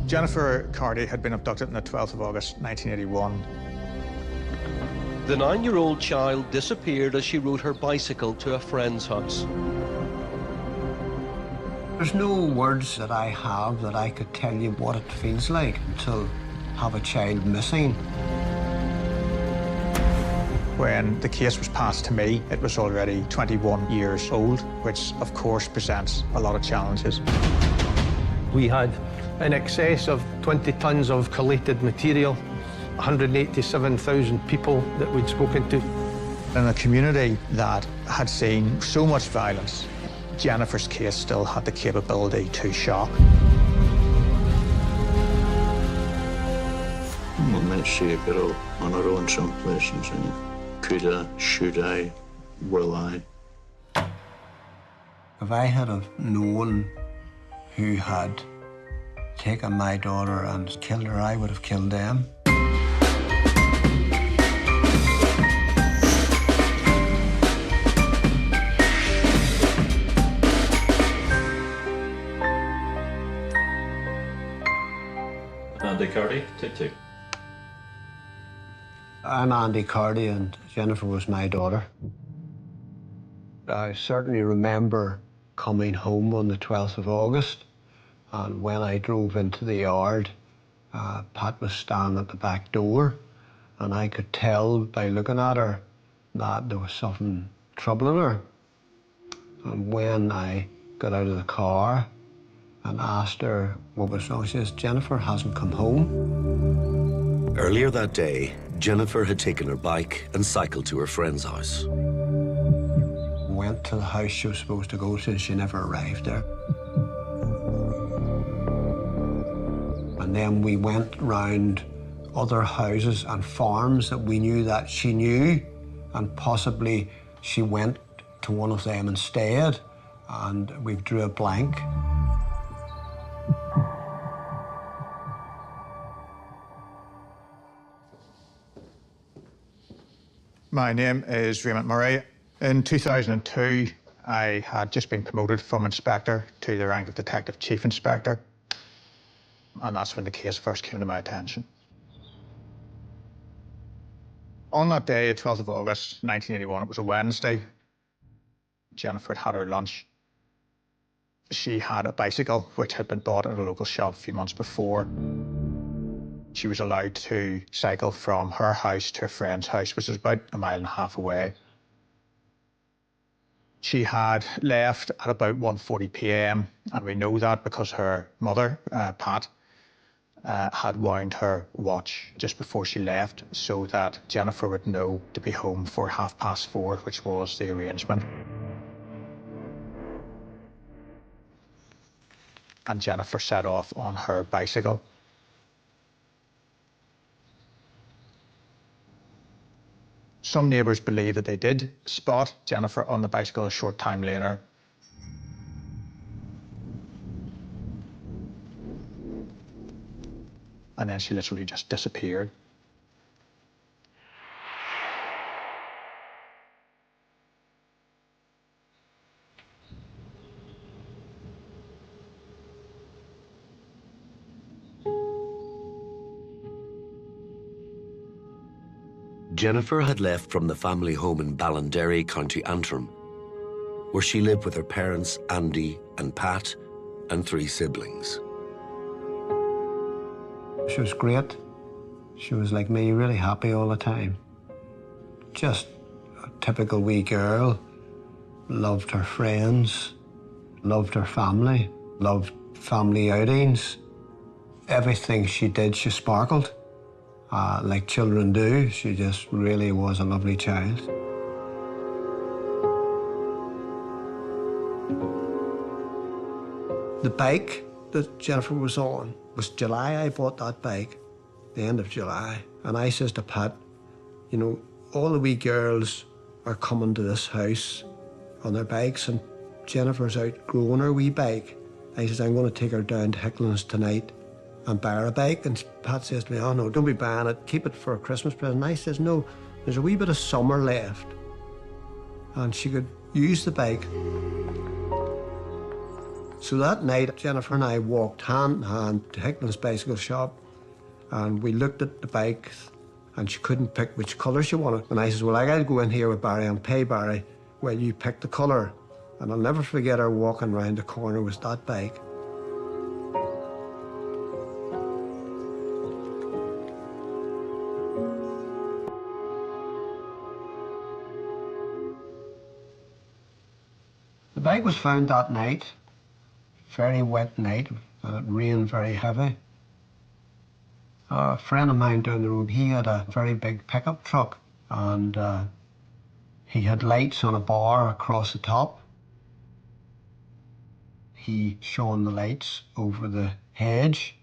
Jennifer Cardy had been abducted on the 12th of August, 1981. The 9-year-old child disappeared as she rode her bicycle to a friend's house. There's no words that I have that I could tell you what it feels like to have a child missing. When the case was passed to me, it was already 21 years old, which of course presents a lot of challenges. We had in excess of 20 tons of collated material, 187,000 people that we'd spoken to. In a community that had seen so much violence, Jennifer's case still had the capability to shock. We might see a girl on her own someplace and saying, could I, should I, will I? If I had have known who had taken my daughter and killed her, I would have killed them. Andy Cardy, take two. I'm Andy Cardy and Jennifer was my daughter. I certainly remember coming home on the 12th of August, and when I drove into the yard, Pat was standing at the back door, and I could tell by looking at her that there was something troubling her. And when I got out of the car and asked her what was wrong, she says, Jennifer hasn't come home. Earlier that day, Jennifer had taken her bike and cycled to her friend's house. Went to the house she was supposed to go to, and she never arrived there. And then we went round other houses and farms that we knew that she knew, and possibly she went to one of them and stayed, and we drew a blank. My name is Raymond Murray. In 2002, I had just been promoted from inspector to the rank of detective chief inspector. And that's when the case first came to my attention. On that day, the 12th of August, 1981, it was a Wednesday. Jennifer had had her lunch. She had a bicycle, which had been bought at a local shop a few months before. She was allowed to cycle from her house to a friend's house, which is about 1.5 miles away. She had left at about 1:40 p.m, and we know that because her mother, Pat, had wound her watch just before she left so that Jennifer would know to be home for 4:30, which was the arrangement. And Jennifer set off on her bicycle. Some neighbours believe that they did spot Jennifer on the bicycle a short time later. And then she literally just disappeared. Jennifer had left from the family home in Ballinderry, County Antrim, where she lived with her parents, Andy and Pat, and 3 siblings. She was great. She was like me, really happy all the time. Just a typical wee girl. Loved her friends, loved her family, loved family outings. Everything she did, she sparkled. Like children do. She just really was a lovely child. The bike that Jennifer was on was July. I bought that bike, the end of July. And I says to Pat, you know, all the wee girls are coming to this house on their bikes, and Jennifer's outgrowing her wee bike. I says, I'm going to take her down to Hicklin's tonight and buy her a bike. And Pat says to me, oh no, don't be buying it, keep it for a Christmas present. And I says, no, there's a wee bit of summer left and she could use the bike. So that night, Jennifer and I walked hand in hand to Hickman's bicycle shop, and we looked at the bikes, and she couldn't pick which colour she wanted. And I said, well, I'll go in here with Barry and pay Barry while you pick the colour. And I'll never forget her walking round the corner with that bike. The bike was found that night, very wet night, and it rained very heavy. A friend of mine down the road, he had a very big pickup truck, and he had lights on a bar across the top. He shone the lights over the hedge.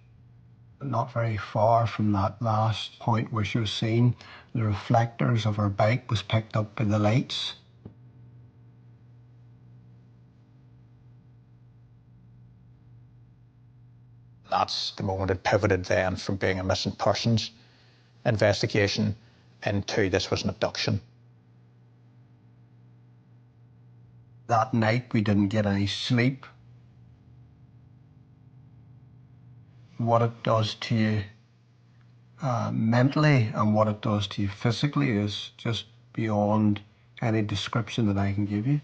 Not very far from that last point where she was seen, the reflectors of her bike was picked up by the lights. That's the moment it pivoted then from being a missing persons investigation into this was an abduction. That night we didn't get any sleep. What it does to you mentally and what it does to you physically is just beyond any description that I can give you.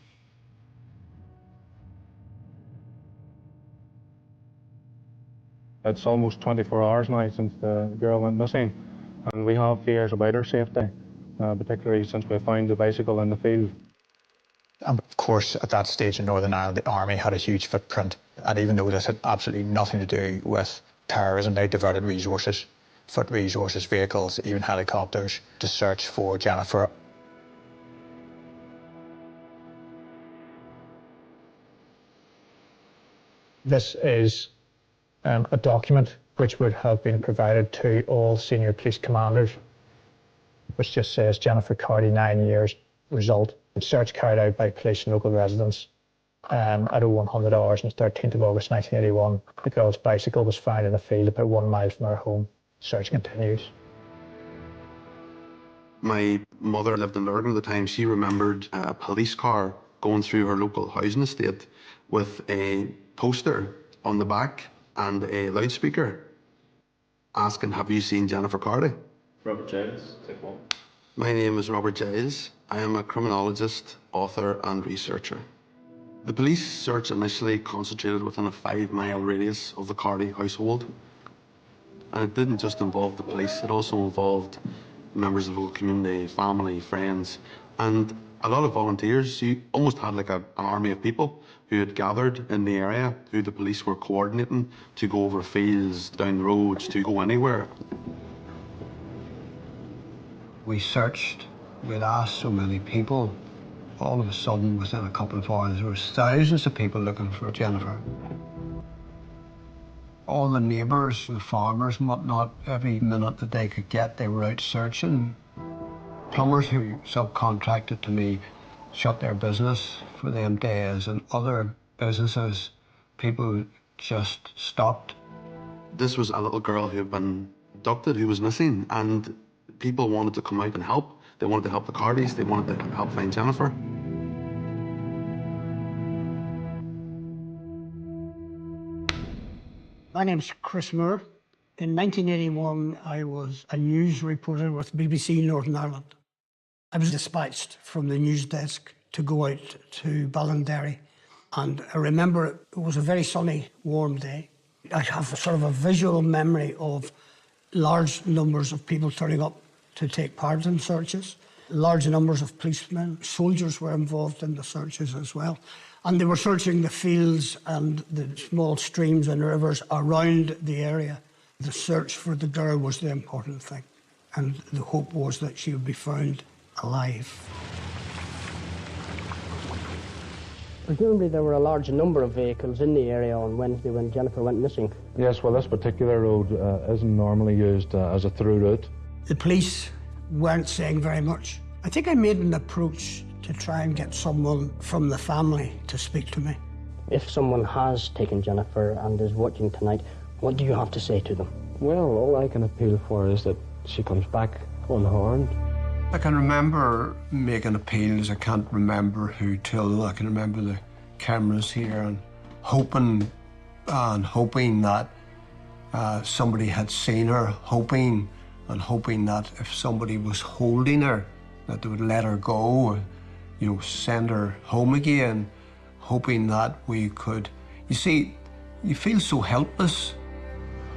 It's almost 24 hours now since the girl went missing, and we have fears about her safety, particularly since we found the bicycle in the field. And of course, at that stage in Northern Ireland, the army had a huge footprint. And even though this had absolutely nothing to do with terrorism, they diverted resources, foot resources, vehicles, even helicopters, to search for Jennifer. This is a document which would have been provided to all senior police commanders, which just says Jennifer Cardy, 9 years, result. Search carried out by police and local residents at 0100 hours on the 13th of August 1981. The girl's bicycle was found in a field about 1 mile from her home. Search continues. My mother lived in Lurgan at the time. She remembered a police car going through her local housing estate with a poster on the back and a loudspeaker asking, "Have you seen Jennifer Cardy?" Robert Giles, take one. My name is Robert Giles. I am a criminologist, author and researcher. The police search initially concentrated within a 5-mile radius of the Cardy household. And it didn't just involve the police, it also involved members of the local community, family, friends, and a lot of volunteers. You almost had like an army of people who had gathered in the area, who the police were coordinating to go over fields, down the roads, to go anywhere. We searched, we'd asked so many people. All of a sudden, within a couple of hours, there was thousands of people looking for Jennifer. All the neighbours, the farmers and whatnot, every minute that they could get, they were out searching. Plumbers who subcontracted to me shut their business for them days, and other businesses, people just stopped. This was a little girl who had been abducted, who was missing, and people wanted to come out and help. They wanted to help the Cardys, they wanted to help find Jennifer. My name's Chris Moore. In 1981, I was a news reporter with BBC Northern Ireland. I was dispatched from the news desk to go out to Ballinderry. And I remember it was a very sunny, warm day. I have sort of a visual memory of large numbers of people turning up to take part in searches. Large numbers of policemen, soldiers were involved in the searches as well. And they were searching the fields and the small streams and rivers around the area. The search for the girl was the important thing. And the hope was that she would be found alive. Presumably there were a large number of vehicles in the area on Wednesday when Jennifer went missing. Yes, well, this particular road isn't normally used as a through route. The police weren't saying very much. I think I made an approach to try and get someone from the family to speak to me. If someone has taken Jennifer and is watching tonight, what do you have to say to them? Well, all I can appeal for is that she comes back unharmed. I can remember making appeals. I can't remember who till. I can remember the cameras here and hoping that somebody had seen her, hoping that if somebody was holding her, that they would let her go, you know, send her home again, hoping that we could. You see, you feel so helpless.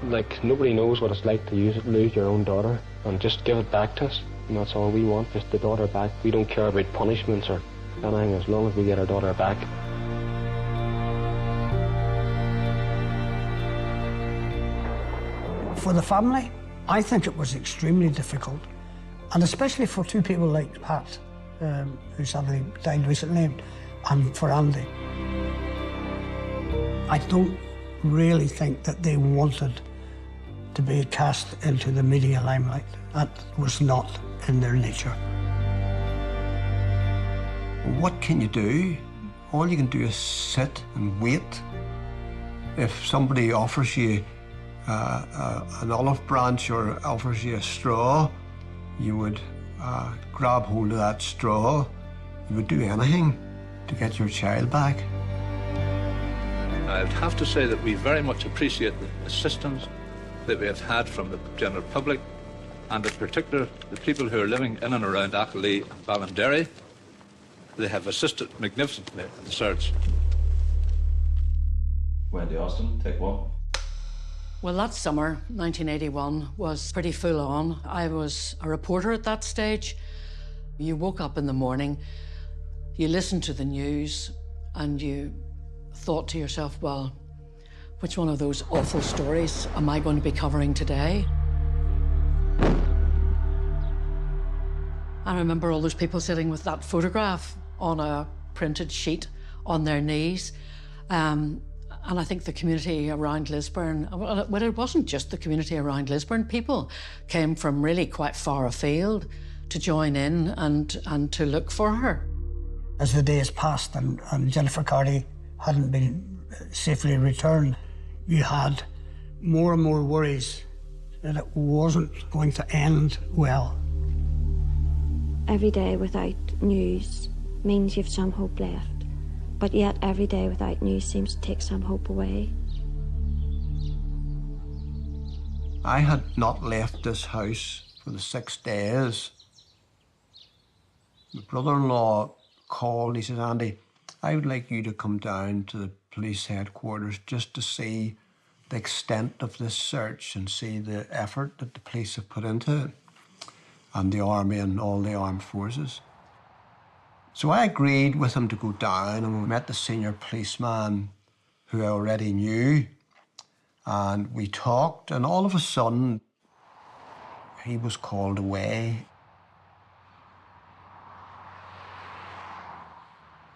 Like, nobody knows what it's like to lose your own daughter, and just give it back to us. And that's all we want, just the daughter back. We don't care about punishments or anything, as long as we get our daughter back. For the family, I think it was extremely difficult, and especially for two people like Pat, who sadly died recently, and for Andy. I don't really think that they wanted to be cast into the media limelight. That was not in their nature. What can you do? All you can do is sit and wait. If somebody offers you an olive branch or offers you a straw, you would grab hold of that straw. You would do anything to get your child back. I'd have to say that we very much appreciate the assistance that we have had from the general public, and in particular the people who are living in and around Achillee and Ballinderry. They have assisted magnificently in the search. Wendy Austin, take one. Well, that summer, 1981, was pretty full on. I was a reporter at that stage. You woke up in the morning, you listened to the news, and you thought to yourself, well, which one of those awful stories am I going to be covering today? I remember all those people sitting with that photograph on a printed sheet on their knees. And I think the community around Lisburn, well, it wasn't just the community around Lisburn. People came from really quite far afield to join in and to look for her. As the days passed and Jennifer Cardy hadn't been safely returned, you had more and more worries that it wasn't going to end well. Every day without news means you've some hope left, but yet every day without news seems to take some hope away. I had not left this house for the 6 days. My brother-in-law called, he says, Andy, I would like you to come down to the police headquarters just to see the extent of this search and see the effort that the police have put into it, and the army and all the armed forces. So I agreed with him to go down, and we met the senior policeman who I already knew, and we talked, and all of a sudden he was called away.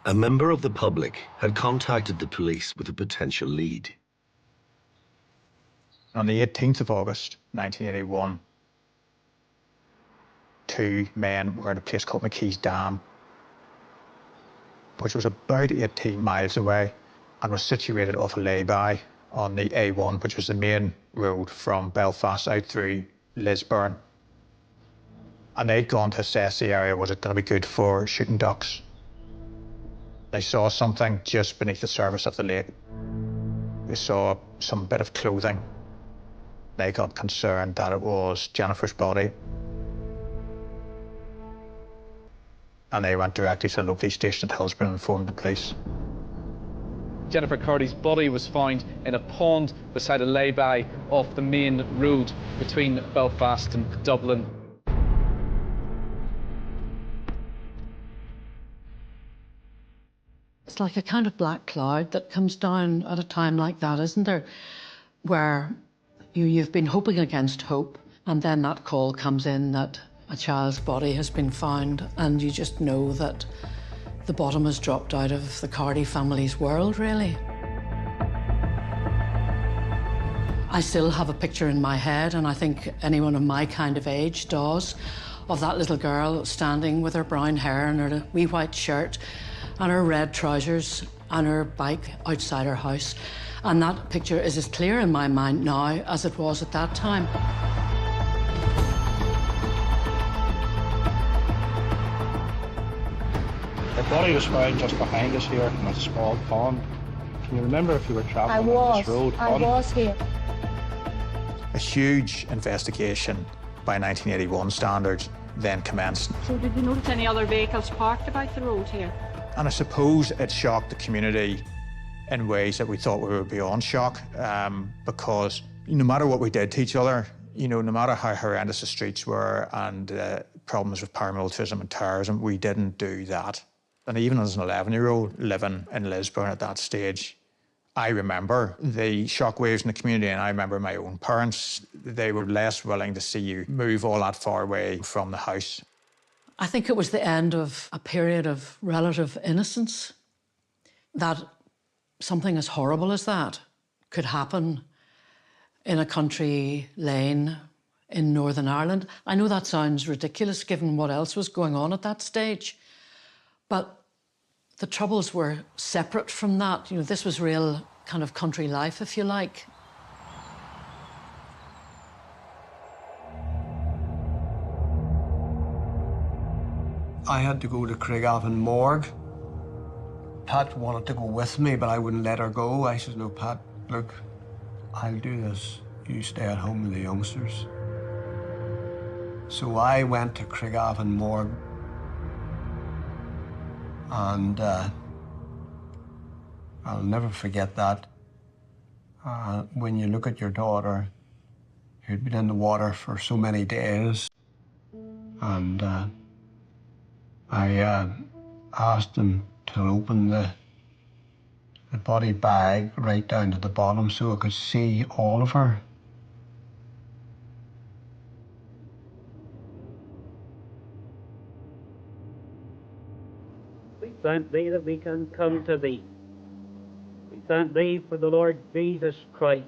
A member of the public had contacted the police with a potential lead. On the 18th of August, 1981, 2 men were at a place called McKee's Dam, which was about 18 miles away and was situated off a lay-by on the A1, which was the main road from Belfast out through Lisburn. And they'd gone to assess the area, was it going to be good for shooting ducks? They saw something just beneath the surface of the lake. They saw some bit of clothing. They got concerned that it was Jennifer's body. And they went directly to the local police station at Hillsborough and informed the police. Jennifer Cardy's body was found in a pond beside a lay-by off the main road between Belfast and Dublin. It's like a kind of black cloud that comes down at a time like that, isn't there? Where you've been hoping against hope, and then that call comes in that a child's body has been found, and you just know that the bottom has dropped out of the Cardy family's world, really. I still have a picture in my head, and I think anyone of my kind of age does, of that little girl standing with her brown hair and her wee white shirt and her red trousers and her bike outside her house. And that picture is as clear in my mind now as it was at that time. Her body was found just behind us here in a small pond. Can you remember if you were travelling I on this road? I was here. A huge investigation by 1981 standards then commenced. So did you notice any other vehicles parked about the road here? And I suppose it shocked the community in ways that we thought we were beyond shock, because no matter what we did to each other, no matter how horrendous the streets were and problems with paramilitarism and terrorism, we didn't do that. And even as an 11-year-old living in Lisburn at that stage, I remember the shockwaves in the community, and I remember my own parents. They were less willing to see you move all that far away from the house. I think it was the end of a period of relative innocence, that something as horrible as that could happen in a country lane in Northern Ireland. I know that sounds ridiculous given what else was going on at that stage, but the troubles were separate from that. This was real kind of country life, if you like. I had to go to Craigavon morgue. Pat wanted to go with me, but I wouldn't let her go. I said, no, Pat, look, I'll do this. You stay at home with the youngsters. So I went to Craigavon morgue, and I'll never forget that. When you look at your daughter, who'd been in the water for so many days, and I asked him to open the body bag right down to the bottom so I could see all of her. We thank thee that we can come to thee. We thank thee for the Lord Jesus Christ.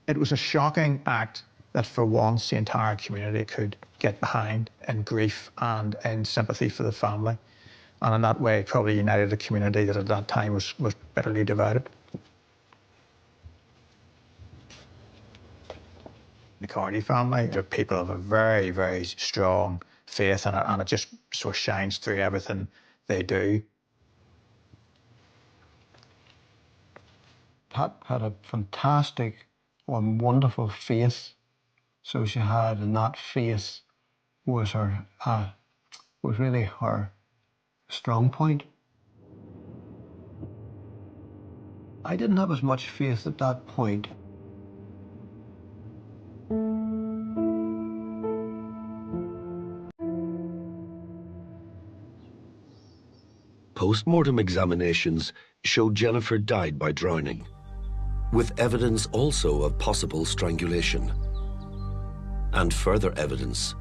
It was a shocking act that for once the entire community could get behind in grief and in sympathy for the family. And in that way, probably united a community that at that time was bitterly divided. The Cardy family are people of a very, very strong faith, and it just sort of shines through everything they do. Pat had a fantastic and wonderful faith. So she had, and that faith was her, was really her strong point. I didn't have as much faith at that point. Post-mortem examinations showed Jennifer died by drowning, with evidence also of possible strangulation. And further evidence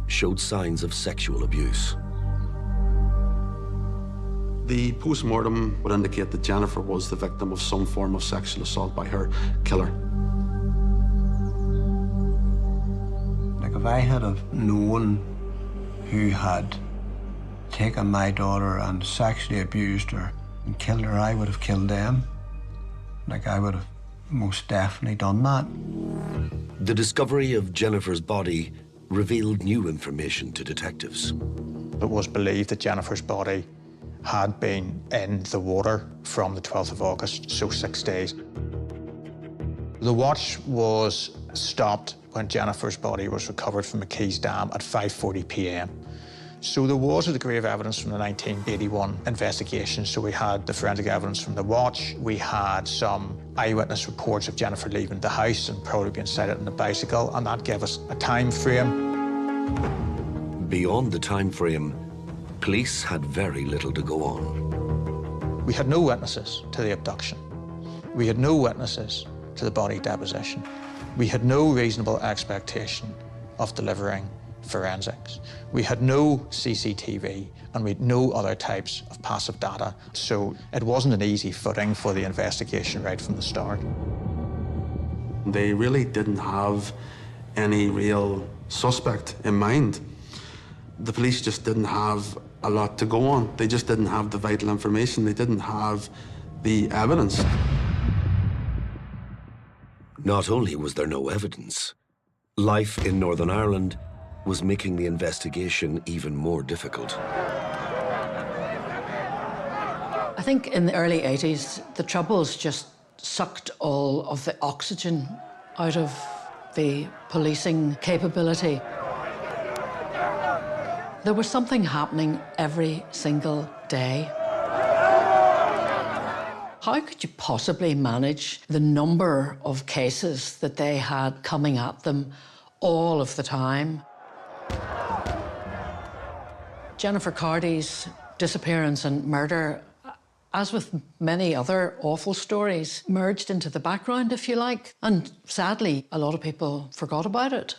showed signs of sexual abuse. The post-mortem would indicate that Jennifer was the victim of some form of sexual assault by her killer. Like, if I had have known who had taken my daughter and sexually abused her and killed her, I would have killed them. Like, I would have most definitely done that. The discovery of Jennifer's body revealed new information to detectives. It was believed that Jennifer's body had been in the water from the 12th of August, so 6 days. The watch was stopped when Jennifer's body was recovered from McKee's Dam at 5:40 p.m. So there was a degree of evidence from the 1981 investigation. So we had the forensic evidence from the watch, we had some eyewitness reports of Jennifer leaving the house and probably being sighted on a bicycle, and that gave us a time frame. Beyond the time frame, police had very little to go on. We had no witnesses to the abduction. We had no witnesses to the body deposition. We had no reasonable expectation of delivering forensics. We had no CCTV, and we had no other types of passive data. So it wasn't an easy footing for the investigation right from the start. They really didn't have any real suspect in mind. The police just didn't have a lot to go on. They just didn't have the vital information. They didn't have the evidence. Not only was there no evidence, life in Northern Ireland was making the investigation even more difficult. think in the early 80s, the Troubles just sucked all of the oxygen out of the policing capability. There was something happening every single day. How could you possibly manage the number of cases that they had coming at them all of the time? Jennifer Cardy's disappearance and murder, as with many other awful stories, merged into the background, if you like. And sadly, a lot of people forgot about it.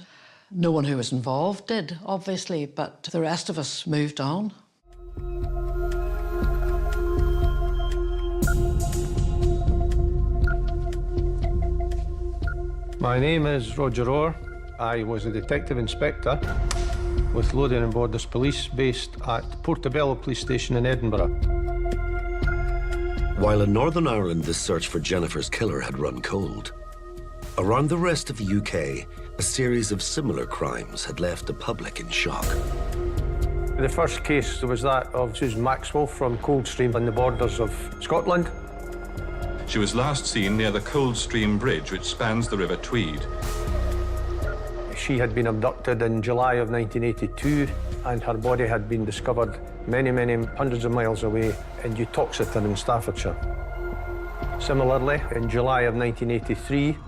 No one who was involved did, obviously, but the rest of us moved on. My name is Roger Orr. I was a detective inspector with Lothian and Borders Police based at Portobello Police Station in Edinburgh. While in Northern Ireland the search for Jennifer's killer had run cold, around the rest of the UK, a series of similar crimes had left the public in shock. The first case was that of Susan Maxwell from Coldstream on the borders of Scotland. She was last seen near the Coldstream Bridge, which spans the River Tweed. She had been abducted in July of 1982, and her body had been discovered many, many hundreds of miles away in Uttoxeter in Staffordshire. Similarly, in July of 1983,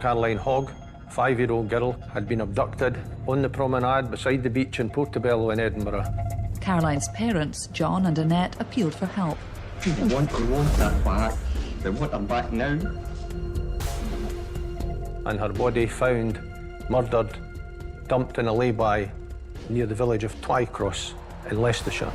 Caroline Hogg, a 5-year-old girl, had been abducted on the promenade beside the beach in Portobello in Edinburgh. Caroline's parents, John and Annette, appealed for help. They want her back. They want her back now. And her body found murdered, dumped in a lay-by near the village of Twycross in Leicestershire.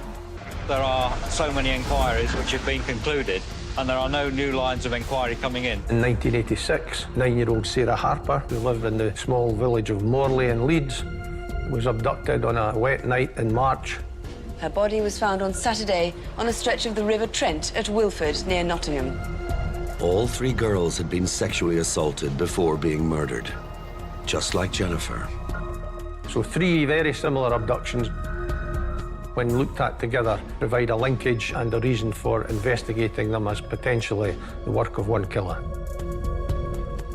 There are so many inquiries which have been concluded, and there are no new lines of inquiry coming in. In 1986, 9-year-old Sarah Harper, who lived in the small village of Morley in Leeds, was abducted on a wet night in March. Her body was found on Saturday on a stretch of the River Trent at Wilford, near Nottingham. All 3 girls had been sexually assaulted before being murdered, just like Jennifer. So 3 very similar abductions, when looked at together, provide a linkage and a reason for investigating them as potentially the work of one killer.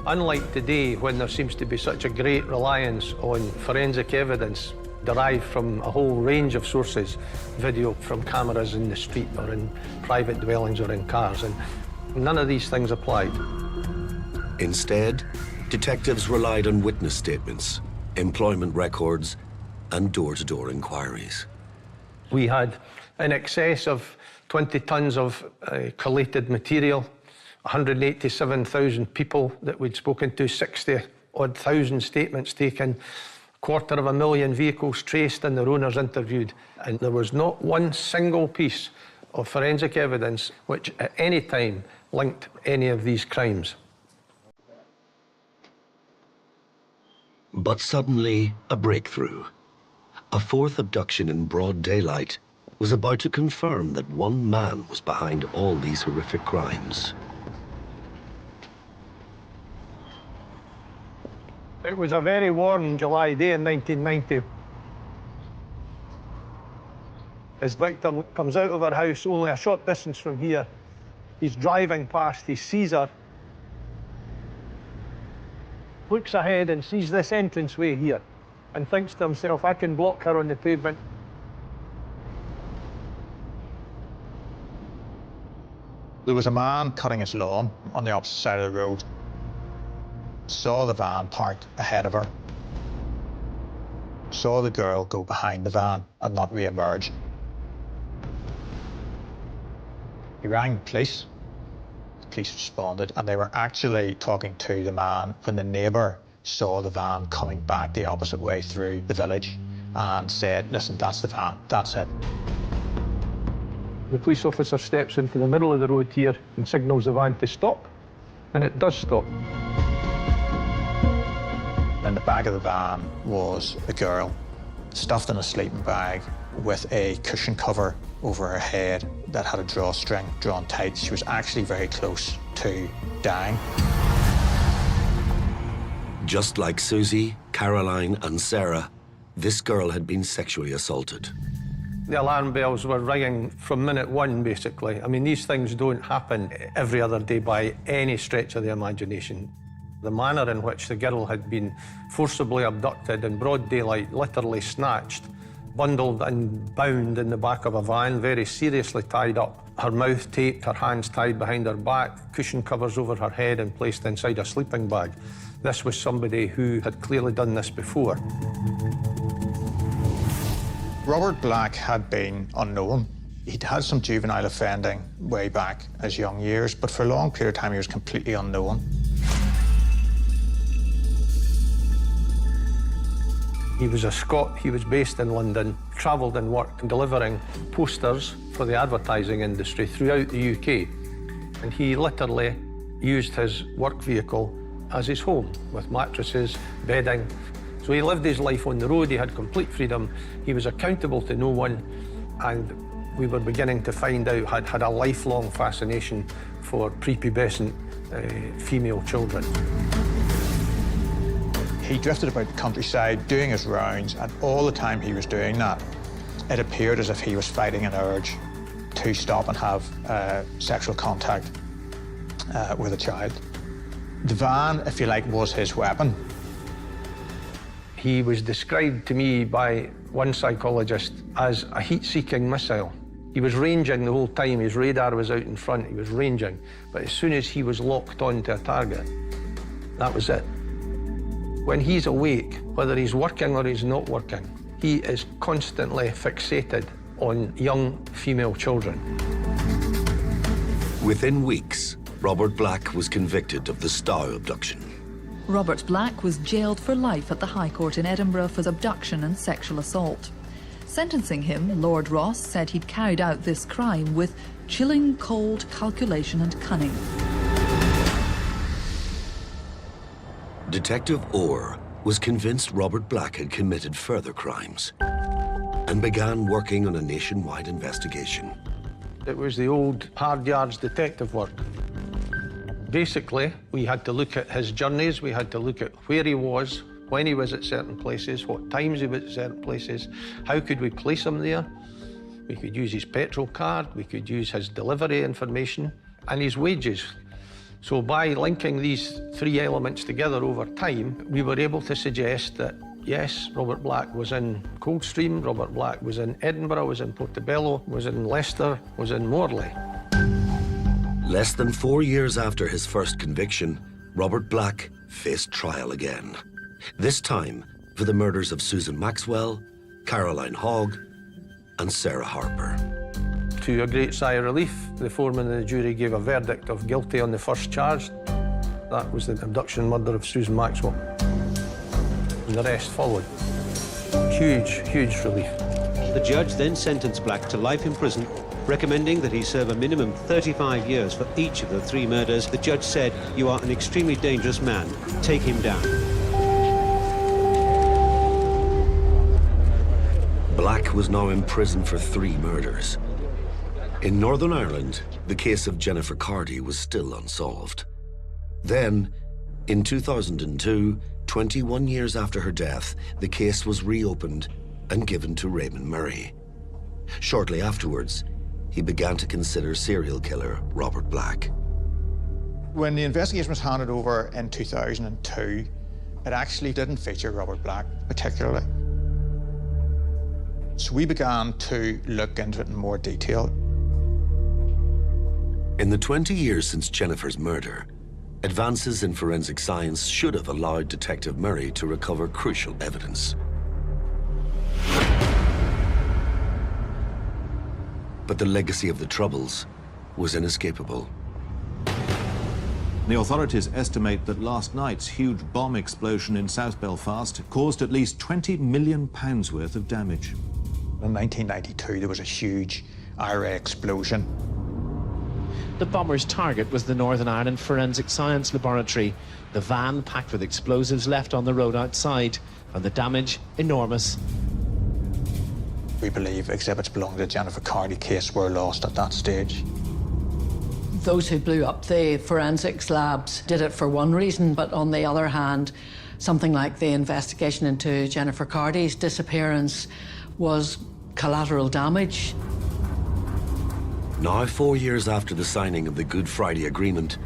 Unlike today, when there seems to be such a great reliance on forensic evidence derived from a whole range of sources, video from cameras in the street or in private dwellings or in cars, and none of these things applied. Instead, detectives relied on witness statements, employment records, and door-to-door inquiries. We had in excess of 20 tons of collated material, 187,000 people that we'd spoken to, 60-odd thousand statements taken, 250,000 vehicles traced and their owners interviewed. And there was not one single piece of forensic evidence which at any time linked any of these crimes. But suddenly, a breakthrough. A 4th abduction in broad daylight was about to confirm that one man was behind all these horrific crimes. It was a very warm July day in 1990. His victim comes out of her house only a short distance from here. He's driving past, he sees her, looks ahead and sees this entranceway here and thinks to himself, I can block her on the pavement. There was a man cutting his lawn on the opposite side of the road. Saw the van parked ahead of her. Saw the girl go behind the van and not re-emerge. He rang the police. The police responded, and they were actually talking to the man when the neighbour saw the van coming back the opposite way through the village and said, listen, that's the van, that's it. The police officer steps into the middle of the road here and signals the van to stop, and it does stop. In the back of the van was a girl, stuffed in a sleeping bag with a cushion cover over her head that had a drawstring drawn tight. She was actually very close to dying. Just like Susie, Caroline, and Sarah, this girl had been sexually assaulted. The alarm bells were ringing from minute one, basically. I mean, these things don't happen every other day by any stretch of the imagination. The manner in which the girl had been forcibly abducted in broad daylight, literally snatched, bundled and bound in the back of a van, very seriously tied up, her mouth taped, her hands tied behind her back, cushion covers over her head and placed inside a sleeping bag. This was somebody who had clearly done this before. Robert Black had been unknown. He'd had some juvenile offending way back as young years, but for a long period of time he was completely unknown. He was a Scot, he was based in London, travelled and worked delivering posters for the advertising industry throughout the UK. And he literally used his work vehicle as his home, with mattresses, bedding. So he lived his life on the road, he had complete freedom, he was accountable to no one, and we were beginning to find out had a lifelong fascination for prepubescent female children. He drifted about the countryside doing his rounds, and all the time he was doing that, it appeared as if he was fighting an urge to stop and have sexual contact with a child. The van, if you like, was his weapon. He was described to me by one psychologist as a heat-seeking missile. He was ranging the whole time. His radar was out in front. He was ranging. But as soon as he was locked onto a target, that was it. When he's awake, whether he's working or he's not working, he is constantly fixated on young female children. Within weeks, Robert Black was convicted of the Stow abduction. Robert Black was jailed for life at the High Court in Edinburgh for abduction and sexual assault. Sentencing him, Lord Ross said he'd carried out this crime with chilling, cold calculation and cunning. Detective Orr was convinced Robert Black had committed further crimes and began working on a nationwide investigation. It was the old hard yards detective work. Basically, we had to look at his journeys, we had to look at where he was, when he was at certain places, what times he was at certain places, how could we place him there. We could use his petrol card, we could use his delivery information, and his wages. So by linking these three elements together over time, we were able to suggest that, yes, Robert Black was in Coldstream, Robert Black was in Edinburgh, was in Portobello, was in Leicester, was in Morley. Less than 4 years after his first conviction, Robert Black faced trial again. This time for the murders of Susan Maxwell, Caroline Hogg, and Sarah Harper. To a great sigh of relief, the foreman of the jury gave a verdict of guilty on the first charge. That was the abduction and murder of Susan Maxwell. And the rest followed. Huge, huge relief. The judge then sentenced Black to life in prison, recommending that he serve a minimum 35 years for each of the three murders. The judge said, "You are an extremely dangerous man. Take him down." Black was now in prison for 3 murders. In Northern Ireland, the case of Jennifer Cardy was still unsolved. Then, in 2002, 21 years after her death, the case was reopened and given to Raymond Murray. Shortly afterwards, he began to consider serial killer Robert Black. When the investigation was handed over in 2002, it actually didn't feature Robert Black particularly. So we began to look into it in more detail. In the 20 years since Jennifer's murder, advances in forensic science should have allowed Detective Murray to recover crucial evidence. But the legacy of the Troubles was inescapable. The authorities estimate that last night's huge bomb explosion in South Belfast caused at least £20 million worth of damage. In 1992, there was a huge IRA explosion. The bomber's target was the Northern Ireland Forensic Science Laboratory. The van, packed with explosives, left on the road outside, and the damage enormous. We believe exhibits belonging to the Jennifer Cardy case were lost at that stage. Those who blew up the forensics labs did it for one reason, but on the other hand, something like the investigation into Jennifer Cardy's disappearance was collateral damage. Now, 4 years after the signing of the Good Friday Agreement,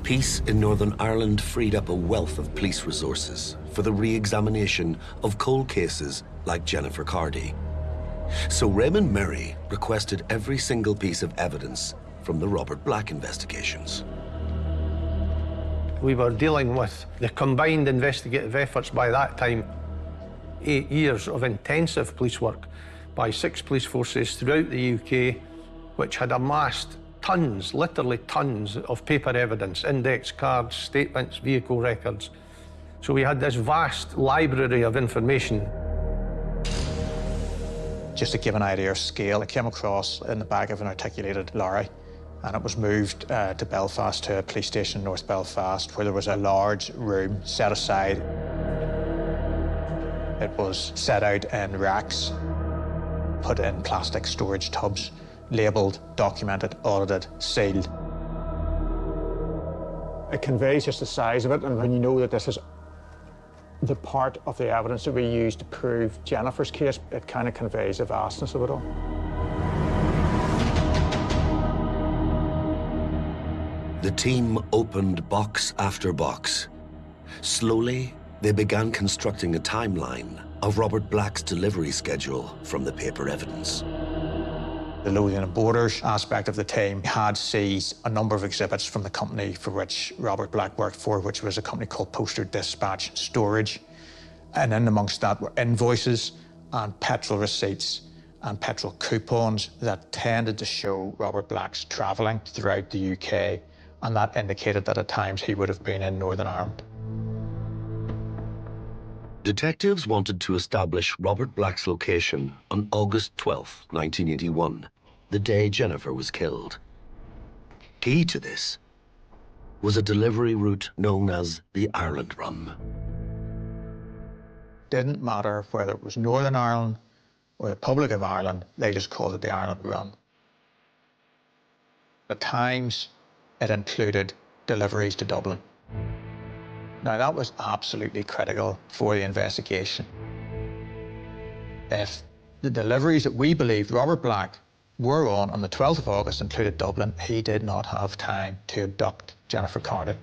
peace in Northern Ireland freed up a wealth of police resources for the re-examination of cold cases like Jennifer Cardy. So Raymond Murray requested every single piece of evidence from the Robert Black investigations. We were dealing with the combined investigative efforts by that time, 8 years of intensive police work by 6 police forces throughout the UK, which had amassed tons, literally tons, of paper evidence, index cards, statements, vehicle records. So we had this vast library of information. Just to give an idea of scale, it came across in the back of an articulated lorry, and it was moved to Belfast, to a police station in North Belfast, where there was a large room set aside. It was set out in racks, put in plastic storage tubs, labelled, documented, audited, sealed. It conveys just the size of it, and when you know that this is the part of the evidence that we used to prove Jennifer's case, it kind of conveys the vastness of it all. The team opened box after box. Slowly, they began constructing a timeline of Robert Black's delivery schedule from the paper evidence. The Lothian Borders aspect of the team had seized a number of exhibits from the company for which Robert Black worked for, which was a company called Poster Dispatch Storage. And in amongst that were invoices and petrol receipts and petrol coupons that tended to show Robert Black's travelling throughout the UK, and that indicated that at times he would have been in Northern Ireland. Detectives wanted to establish Robert Black's location on August 12, 1981, the day Jennifer was killed. Key to this was a delivery route known as the Ireland Run. Didn't matter whether it was Northern Ireland or the Republic of Ireland, they just called it the Ireland Run. At times, it included deliveries to Dublin. Now, that was absolutely critical for the investigation. If the deliveries that we believed Robert Black were on the 12th of August included Dublin, he did not have time to abduct Jennifer Cardy.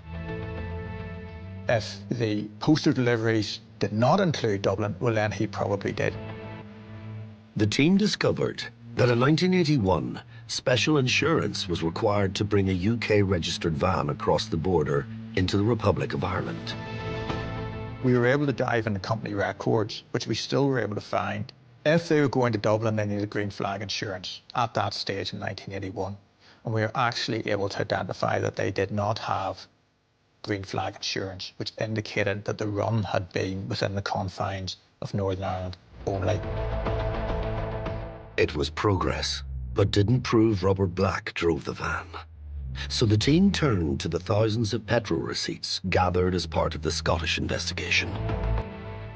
If the postal deliveries did not include Dublin, well, then he probably did. The team discovered that in 1981, special insurance was required to bring a UK-registered van across the border into the Republic of Ireland. We were able to dive into company records, which we still were able to find. If they were going to Dublin, they needed green flag insurance at that stage in 1981. And we were actually able to identify that they did not have green flag insurance, which indicated that the run had been within the confines of Northern Ireland only. It was progress, but didn't prove Robert Black drove the van. So the team turned to the thousands of petrol receipts gathered as part of the Scottish investigation.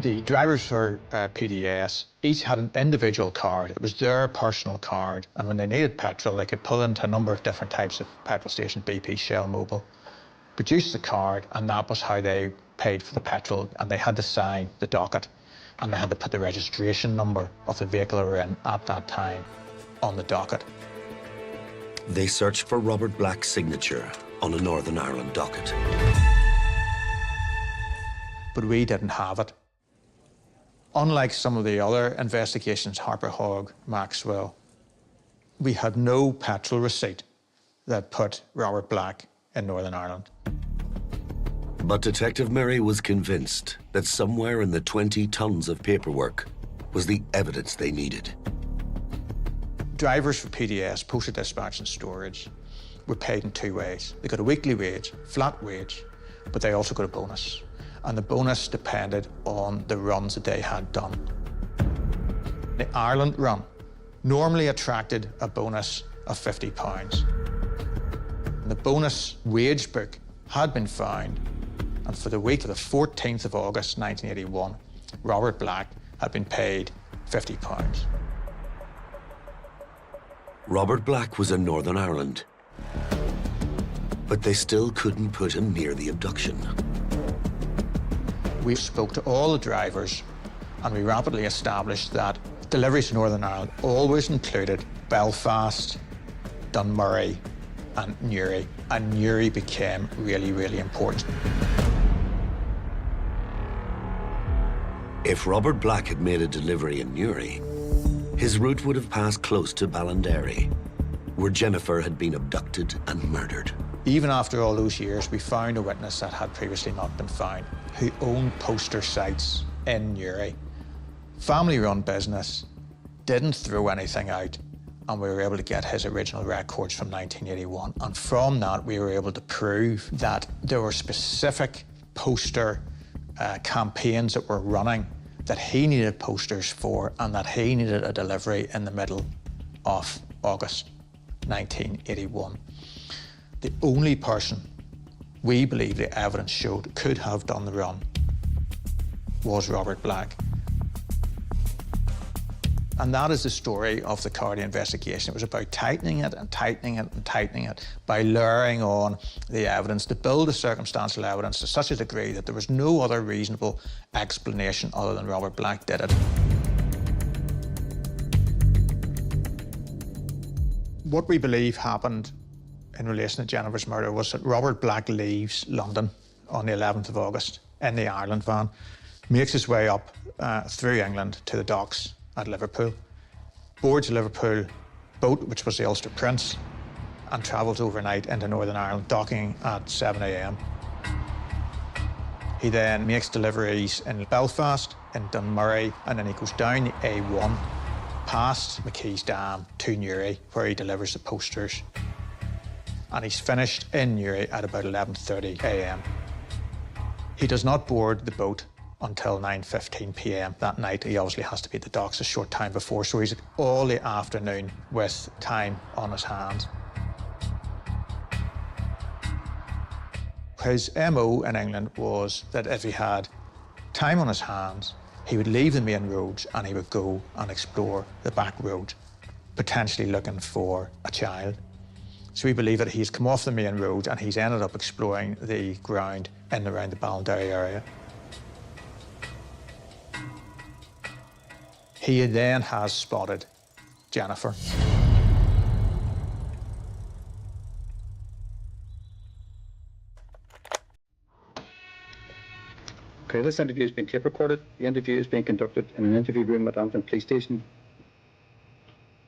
The drivers for PDS each had an individual card. It was their personal card, and when they needed petrol, they could pull into a number of different types of petrol stations, BP, Shell, Mobil, produce the card, and that was how they paid for the petrol, and they had to sign the docket, and they had to put the registration number of the vehicle they were in at that time on the docket. They searched for Robert Black's signature on a Northern Ireland docket. But we didn't have it. Unlike some of the other investigations, Harper Hogg, Maxwell, we had no petrol receipt that put Robert Black in Northern Ireland. But Detective Murray was convinced that somewhere in the 20 tons of paperwork was the evidence they needed. Drivers for PDS, Postal Dispatch and Storage, were paid in two ways. They got a weekly wage, flat wage, but they also got a bonus. And the bonus depended on the runs that they had done. The Ireland run normally attracted a bonus of £50. And the bonus wage book had been found, and for the week of the 14th of August 1981, Robert Black had been paid £50. Robert Black was in Northern Ireland, but they still couldn't put him near the abduction. We spoke to all the drivers, and we rapidly established that Deliveries to Northern Ireland always included Belfast, Dunmurry and Newry, and Newry became really, really important. If Robert Black had made a delivery in Newry, his route would have passed close to Ballinderry, where Jennifer had been abducted and murdered. Even after all those years, we found a witness that had previously not been found, who owned poster sites in Newry. Family-run business, didn't throw anything out, and we were able to get his original records from 1981. And from that, we were able to prove that there were specific poster campaigns that were running that he needed posters for, and that he needed a delivery in the middle of August 1981. The only person we believe the evidence showed could have done the run was Robert Black. And that is the story of the Cardy investigation. It was about tightening it and tightening it and tightening it by layering on the evidence to build the circumstantial evidence to such a degree that there was no other reasonable explanation other than Robert Black did it. What we believe happened in relation to Jennifer's murder was that Robert Black leaves London on the 11th of August in the Ireland van, makes his way up through England to the docks at Liverpool, boards a Liverpool boat, which was the Ulster Prince, and travels overnight into Northern Ireland, docking at 7 a.m. He then makes deliveries in Belfast, in Dunmurry, and then he goes down the A1, past McKee's Dam to Newry, where he delivers the posters. And he's finished in Newry at about 11:30 a.m. He does not board the boat until 9:15 p.m. that night. He obviously has to be at the docks a short time before, so he's all the afternoon with time on his hands. His MO in England was that if he had time on his hands, he would leave the main roads and he would go and explore the back roads, potentially looking for a child. So we believe that he's come off the main road and he's ended up exploring the ground in and around the Ballinderry area. He then has spotted Jennifer. Okay, this interview has been tape recorded. The interview is being conducted in an interview room at Antrim Police Station.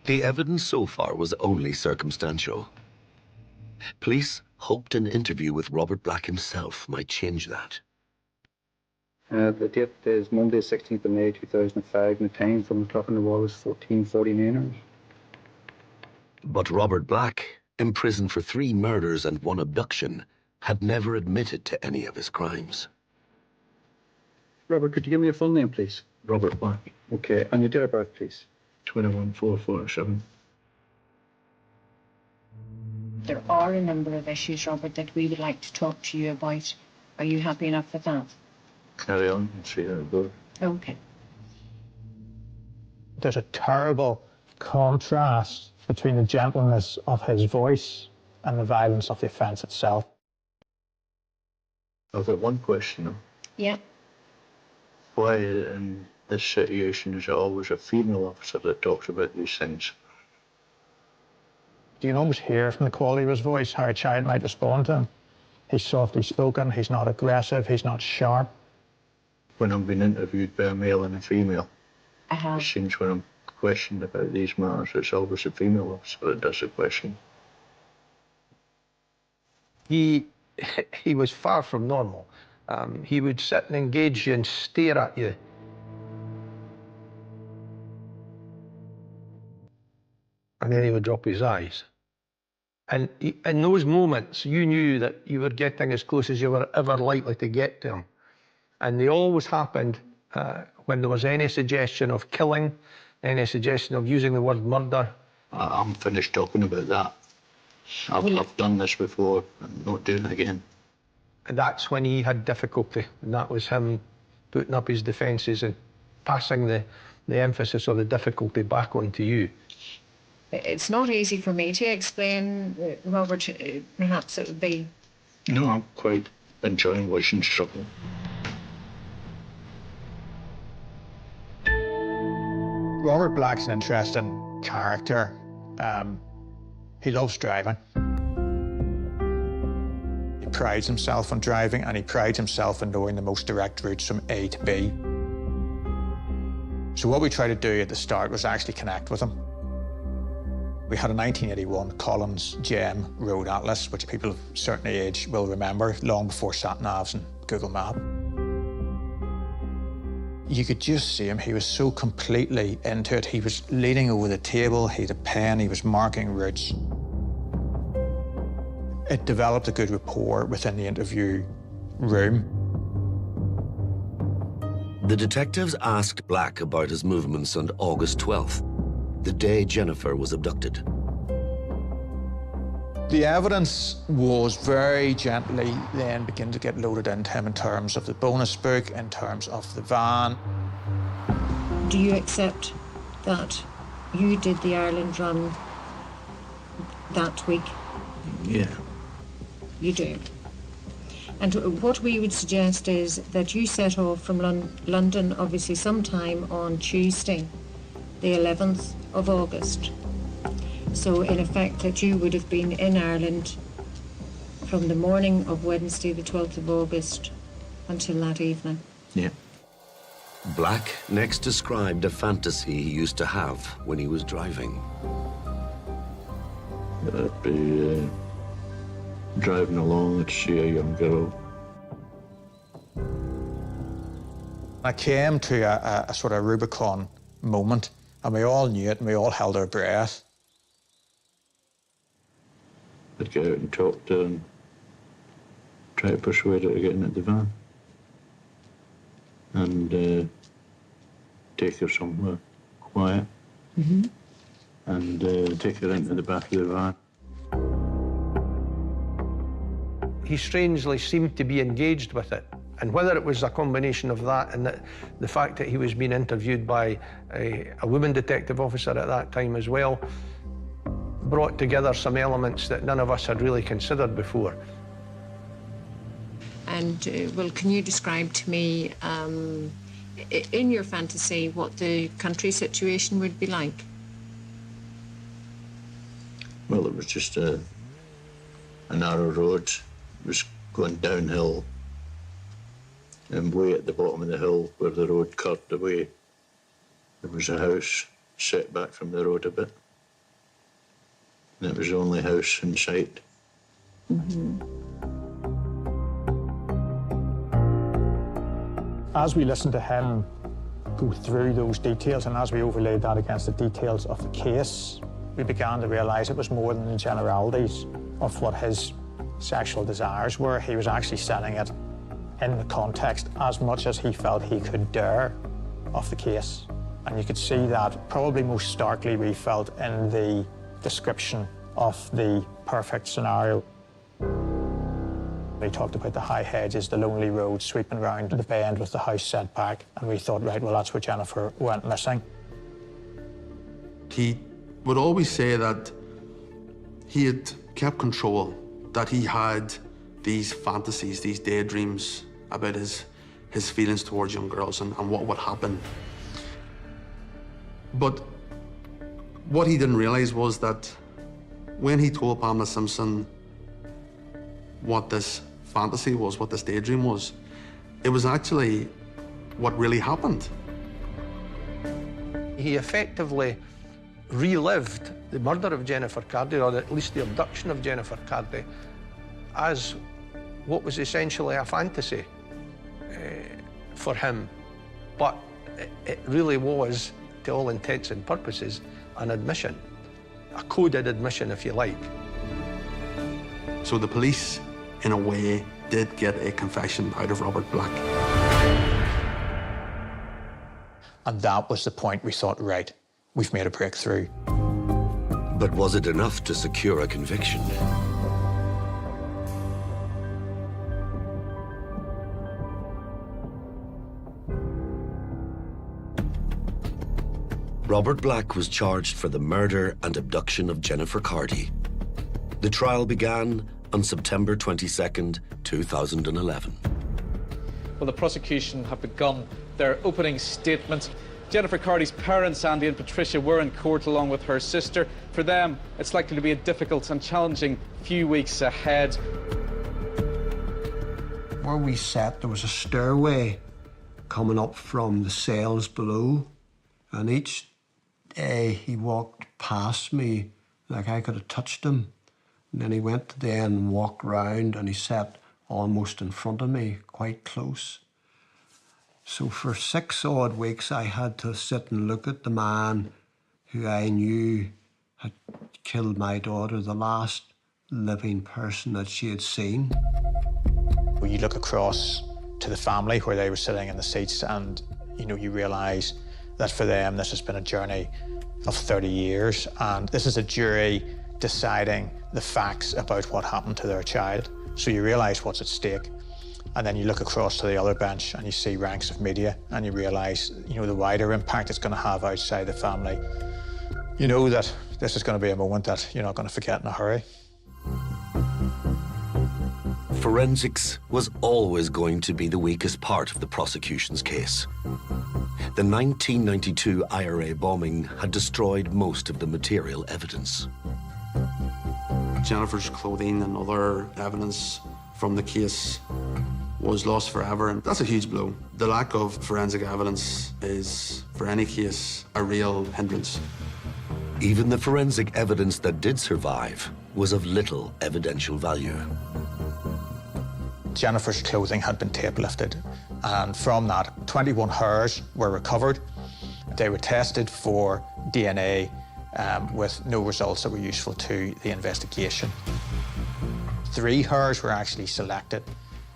The evidence so far was only circumstantial. Police hoped an interview with Robert Black himself might change that. The date is Monday, 16th of May, 2005, and the time from the clock on the wall is 14:49 hours. But Robert Black, imprisoned for 3 murders and 1 abduction, had never admitted to any of his crimes. Robert, could you give me your full name, please? Robert Black. Okay, and your date of birth, please? 21/4/47. There are a number of issues, Robert, that we would like to talk to you about. Are you happy enough with that? Carry on and see how it goes. Okay. There's a terrible contrast between the gentleness of his voice and the violence of the offence itself. I've got one question though. Yeah. Why in this situation is it always a female officer that talks about these things? You can almost hear from the quality of his voice how a child might respond to him. He's softly spoken, he's not aggressive, he's not sharp. When I'm being interviewed by a male and a female, it seems when I'm questioned about these matters, it's always a female officer that does the question. He was far from normal. He would sit and engage you and stare at you. And then he would drop his eyes. And in those moments, you knew that you were getting as close as you were ever likely to get to him. And they always happened when there was any suggestion of killing, any suggestion of using the word murder. I'm finished talking about that. I've done this before, I'm not doing it again. And that's when he had difficulty, and that was him putting up his defences and passing the emphasis of the difficulty back onto you. It's not easy for me to explain, Robert. Perhaps it would be... No, I'm quite enjoying watching struggle. Robert Black's an interesting character. He loves driving. He prides himself on driving, and he prides himself on knowing the most direct routes from A to B. So what we tried to do at the start was actually connect with him. We had a 1981 Collins Gem Road Atlas, which people of a certain age will remember, long before sat-navs and Google Maps. You could just see him. He was so completely into it. He was leaning over the table, he had a pen, he was marking routes. It developed a good rapport within the interview room. The detectives asked Black about his movements on August 12th, the day Jennifer was abducted. The evidence was very gently then beginning to get loaded into him in terms of the bonus book, in terms of the van. Do you accept that you did the Ireland run that week? Yeah. You do. And what we would suggest is that you set off from London, obviously sometime on Tuesday, the 11th of August. So in effect that you would have been in Ireland from the morning of Wednesday, the 12th of August, until that evening. Yeah. Black next described a fantasy he used to have when he was driving. I'd be driving along and see a young girl. I came to a sort of Rubicon moment, and we all knew it, and we all held our breath. I'd go out and talk to her and try to persuade her to get into the van. And take her somewhere quiet. Mm-hmm. And take her into the back of the van. He strangely seemed to be engaged with it. And whether it was a combination of that and the fact that he was being interviewed by a woman detective officer at that time as well, brought together some elements that none of us had really considered before. And, well, can you describe to me, in your fantasy, what the country situation would be like? Well, it was just a narrow road. It was going downhill. And way at the bottom of the hill, where the road curved away, there was a house set back from the road a bit. And it was the only house in sight. Mm-hmm. As we listened to him go through those details, and as we overlaid that against the details of the case, we began to realise it was more than the generalities of what his sexual desires were. He was actually setting it in the context as much as he felt he could dare of the case. And you could see that probably most starkly we felt in the description of the perfect scenario. He talked about the high hedges, the lonely road sweeping round the bend with the house set back, and we thought, right, well, that's where Jennifer went missing. He would always say that he had kept control, that he had these fantasies, these daydreams about his feelings towards young girls and what would happen. But what he didn't realize was that when he told Pamela Simpson what this fantasy was, what this daydream was, it was actually what really happened. He effectively relived the murder of Jennifer Cardy, or at least the abduction of Jennifer Cardy, as what was essentially a fantasy for him. But it really was, to all intents and purposes, an admission, a coded admission, if you like. So the police, in a way, did get a confession out of Robert Black. And that was the point we thought, right, we've made a breakthrough. But was it enough to secure a conviction? Robert Black was charged for the murder and abduction of Jennifer Cardy. The trial began on September 22nd, 2011. Well, the prosecution have begun their opening statement, Jennifer Cardy's parents, Andy and Patricia, were in court along with her sister. For them, it's likely to be a difficult and challenging few weeks ahead. Where we sat, there was a stairway coming up from the cells below, and each day he walked past me like I could have touched him. And then he went to the end and walked round, and he sat almost in front of me, quite close. So for 6 odd weeks, I had to sit and look at the man who I knew had killed my daughter, the last living person that she had seen. When you look across to the family where they were sitting in the seats, and you realise that for them this has been a journey of 30 years, and this is a jury deciding the facts about what happened to their child. So you realise what's at stake. And then you look across to the other bench and you see ranks of media, and you realise, the wider impact it's going to have outside the family. You know that this is going to be a moment that you're not going to forget in a hurry. Forensics was always going to be the weakest part of the prosecution's case. The 1992 IRA bombing had destroyed most of the material evidence. Jennifer's clothing and other evidence from the case was lost forever, and that's a huge blow. The lack of forensic evidence is, for any case, a real hindrance. Even the forensic evidence that did survive was of little evidential value. Jennifer's clothing had been tape lifted, and from that, 21 hairs were recovered. They were tested for DNA with no results that were useful to the investigation. 3 hairs were actually selected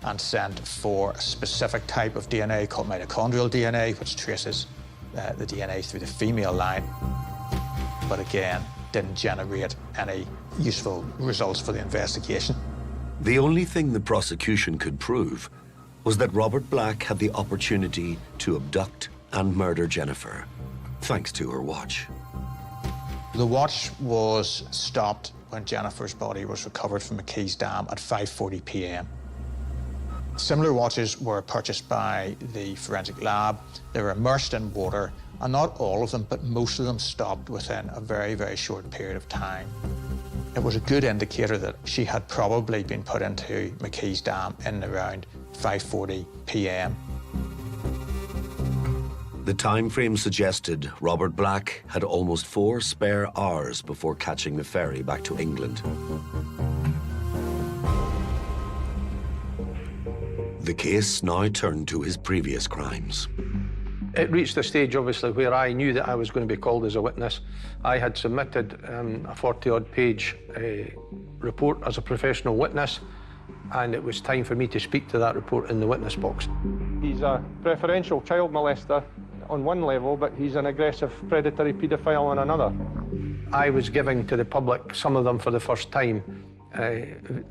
and sent for a specific type of DNA called mitochondrial DNA, which traces the DNA through the female line, but again, didn't generate any useful results for the investigation. The only thing the prosecution could prove was that Robert Black had the opportunity to abduct and murder Jennifer, thanks to her watch. The watch was stopped when Jennifer's body was recovered from McKee's Dam at 5:40 p.m. Similar watches were purchased by the forensic lab. They were immersed in water, and not all of them, but most of them stopped within a very, very short period of time. It was a good indicator that she had probably been put into McKee's Dam in around 5:40 p.m. The time frame suggested Robert Black had almost 4 spare hours before catching the ferry back to England. The case now turned to his previous crimes. It reached a stage, obviously, where I knew that I was going to be called as a witness. I had submitted a 40-odd page report as a professional witness, and it was time for me to speak to that report in the witness box. He's a preferential child molester on one level, but he's an aggressive predatory paedophile on another. I was giving to the public, some of them for the first time,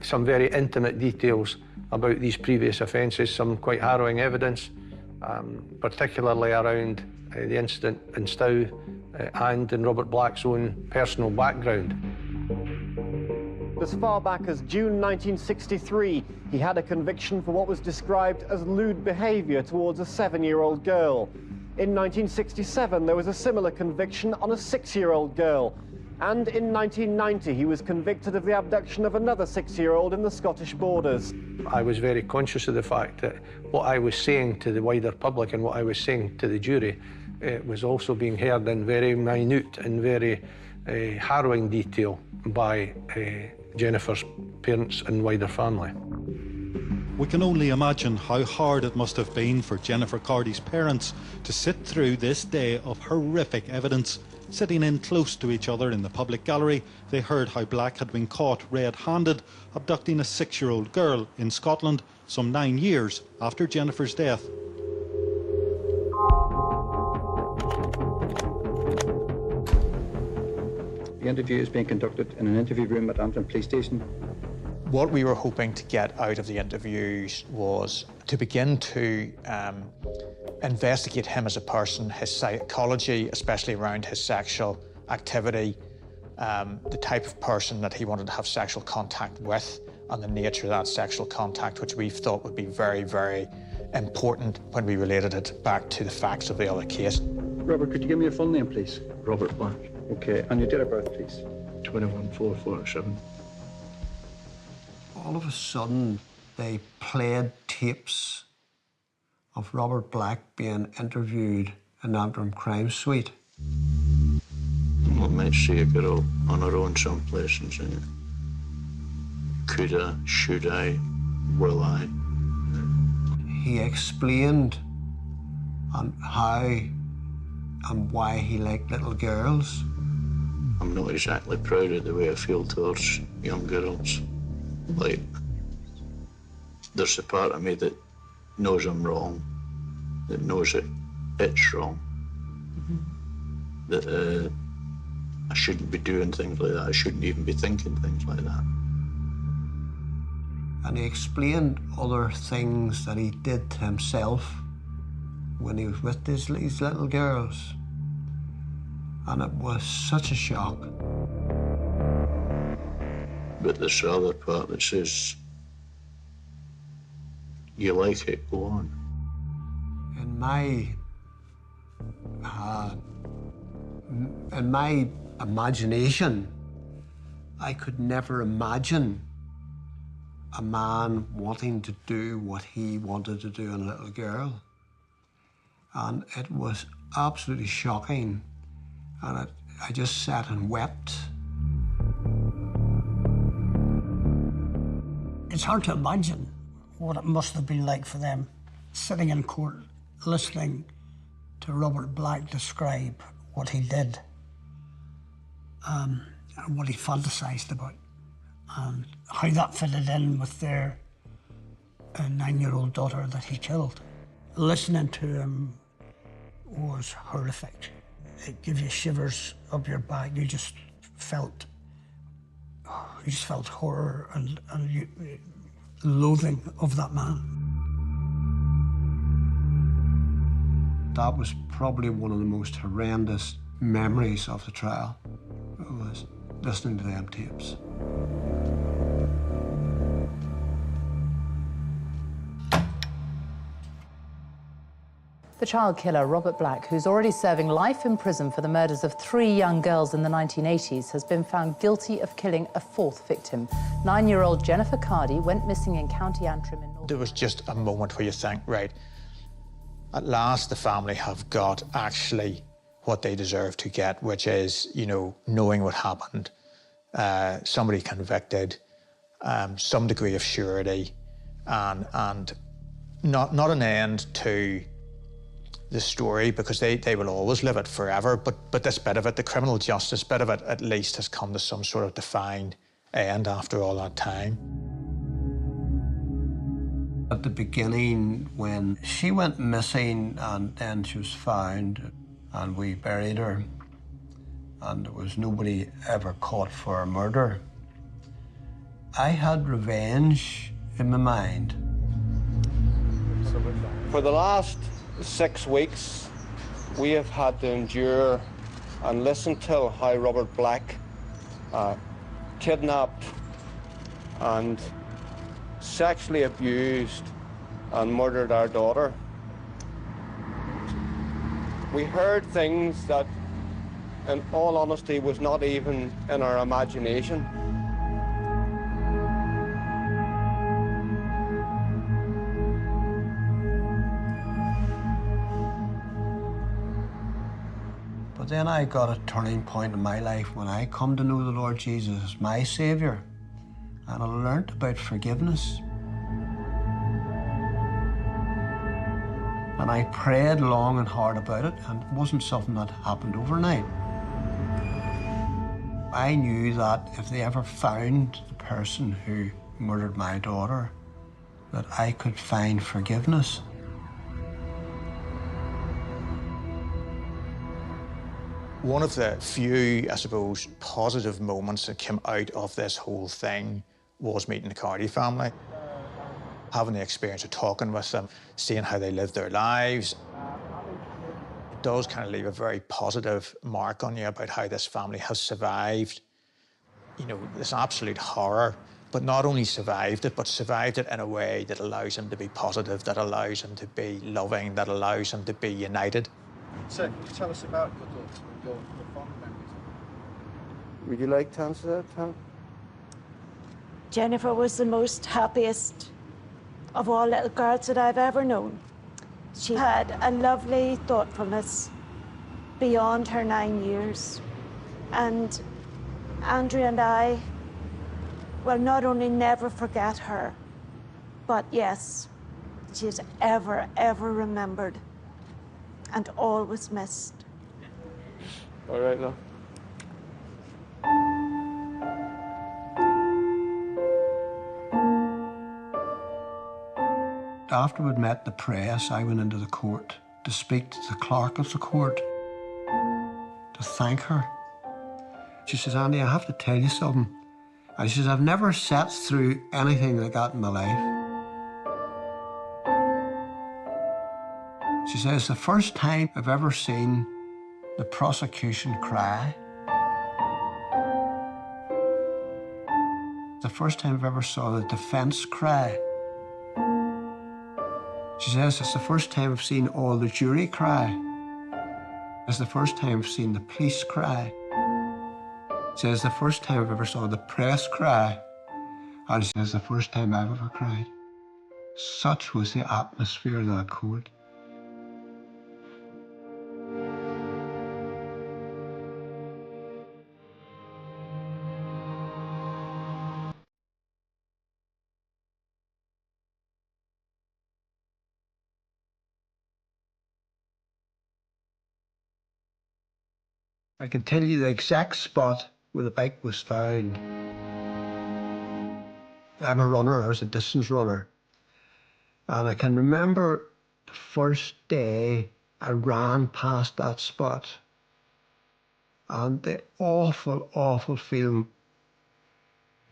some very intimate details about these previous offences, some quite harrowing evidence, particularly around the incident in Stow and in Robert Black's own personal background. As far back as June 1963, he had a conviction for what was described as lewd behaviour towards a 7-year-old girl. In 1967, there was a similar conviction on a 6-year-old girl. And in 1990, he was convicted of the abduction of another 6-year-old in the Scottish borders. I was very conscious of the fact that what I was saying to the wider public and what I was saying to the jury was also being heard in very minute and very harrowing detail by Jennifer's parents and wider family. We can only imagine how hard it must have been for Jennifer Cardy's parents to sit through this day of horrific evidence. Sitting in close to each other in the public gallery, they heard how Black had been caught red-handed abducting a 6-year-old girl in Scotland some 9 years after Jennifer's death. The interview is being conducted in an interview room at Antrim Police Station. What we were hoping to get out of the interviews was to begin to investigate him as a person, his psychology, especially around his sexual activity, the type of person that he wanted to have sexual contact with, and the nature of that sexual contact, which we thought would be very, very important when we related it back to the facts of the other case. Robert, could you give me your full name, please? Robert Black, Okay, and your date of birth, please. 21/4/47. All of a sudden, they played tapes of Robert Black being interviewed in Antrim Crime Suite. I might see a girl on her own someplace and saying, could I, should I, will I? He explained on how and why he liked little girls. I'm not exactly proud of the way I feel towards young girls. Like, there's a part of me that knows I'm wrong, that knows that it's wrong, that I shouldn't be doing things like that. I shouldn't even be thinking things like that. And he explained other things that he did to himself when he was with these little girls. And it was such a shock. But there's the other part that says, you like it, go on. In my imagination, I could never imagine a man wanting to do what he wanted to do in a little girl. And it was absolutely shocking. And I just sat and wept. It's hard to imagine what it must have been like for them, sitting in court, listening to Robert Black describe what he did, and what he fantasized about, and how that fitted in with their 9-year-old daughter that he killed. Listening to him was horrific. It gives you shivers up your back. You just felt horror and loathing of that man. That was probably one of the most horrendous memories of the trial. It was listening to them tapes. The child killer, Robert Black, who's already serving life in prison for the murders of 3 young girls in the 1980s, has been found guilty of killing a 4th victim. 9-year-old Jennifer Cardy went missing in County Antrim in North. There was just a moment where you think, right, at last the family have got actually what they deserve to get, which is, you know, knowing what happened, somebody convicted, some degree of surety, and not an end to the story, because they will always live it forever, but this bit of it, the criminal justice bit of it, at least has come to some sort of defined end after all that time. At the beginning, when she went missing and then she was found and we buried her, and there was nobody ever caught for her murder, I had revenge in my mind. For the last 6 weeks, we have had to endure and listen to how Robert Black kidnapped and sexually abused and murdered our daughter. We heard things that, in all honesty, was not even in our imagination. But then I got a turning point in my life when I come to know the Lord Jesus as my Saviour, and I learnt about forgiveness. And I prayed long and hard about it, and it wasn't something that happened overnight. I knew that if they ever found the person who murdered my daughter, that I could find forgiveness. One of the few, I suppose, positive moments that came out of this whole thing was meeting the Cardy family. Having the experience of talking with them, seeing how they live their lives. It does kind of leave a very positive mark on you about how this family has survived, you know, this absolute horror, but not only survived it, but survived it in a way that allows them to be positive, that allows them to be loving, that allows them to be united. So, tell us about your fond memories. Would you like to answer that, Tom? Jennifer was the most happiest of all little girls that I've ever known. She had a lovely thoughtfulness beyond her 9 years. And Andrea and I will not only never forget her, but yes, she is ever, ever remembered and always missed. All right, love. After we'd met the press, I went into the court to speak to the clerk of the court to thank her. She says, Andy, I have to tell you something. And she says, I've never sat through anything like that in my life. She says, the first time I've ever seen the prosecution cry. The first time I've ever saw the defense cry. She says, it's the first time I've seen all the jury cry. It's the first time I've seen the police cry. She says, the first time I've ever saw the press cry. And she says, the first time I've ever cried. Such was the atmosphere of that court. I can tell you the exact spot where the bike was found. I'm a runner, I was a distance runner. And I can remember the first day I ran past that spot. And the awful, awful feeling,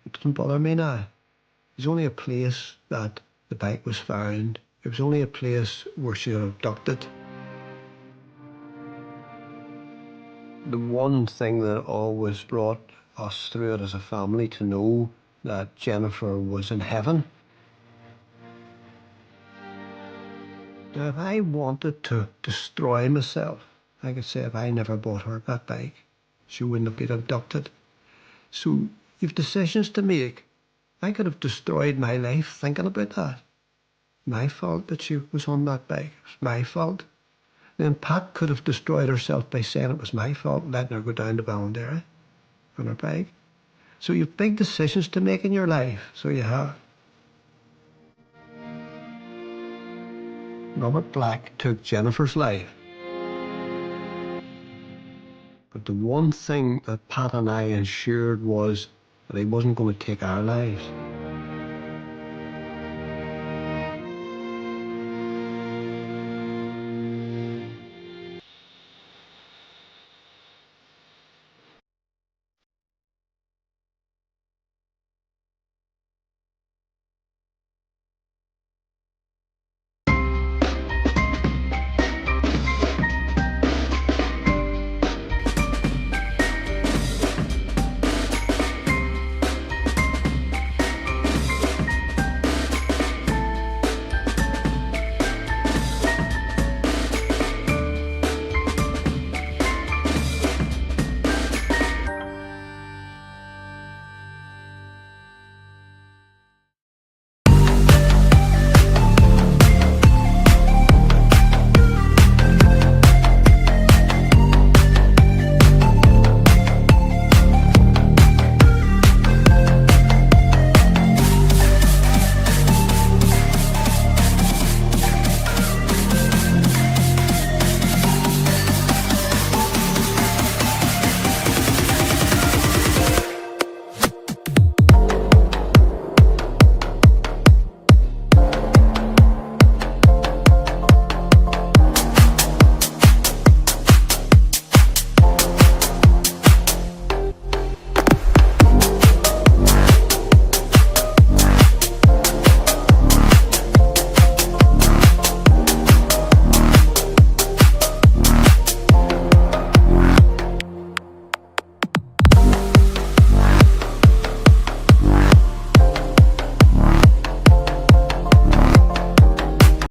it doesn't bother me now. It was only a place that the bike was found. It was only a place where she was abducted. The one thing that always brought us through it as a family to know that Jennifer was in heaven. Now, if I wanted to destroy myself, I could say if I never bought her that bike, she wouldn't have been abducted. So you've decisions to make. I could have destroyed my life thinking about that. My fault that she was on that bike. It was my fault. Then Pat could have destroyed herself by saying it was my fault, letting her go down to Ballinderry on her bike. So you've big decisions to make in your life, so you have. Robert Black took Jennifer's life. But the one thing that Pat and I ensured was that he wasn't going to take our lives.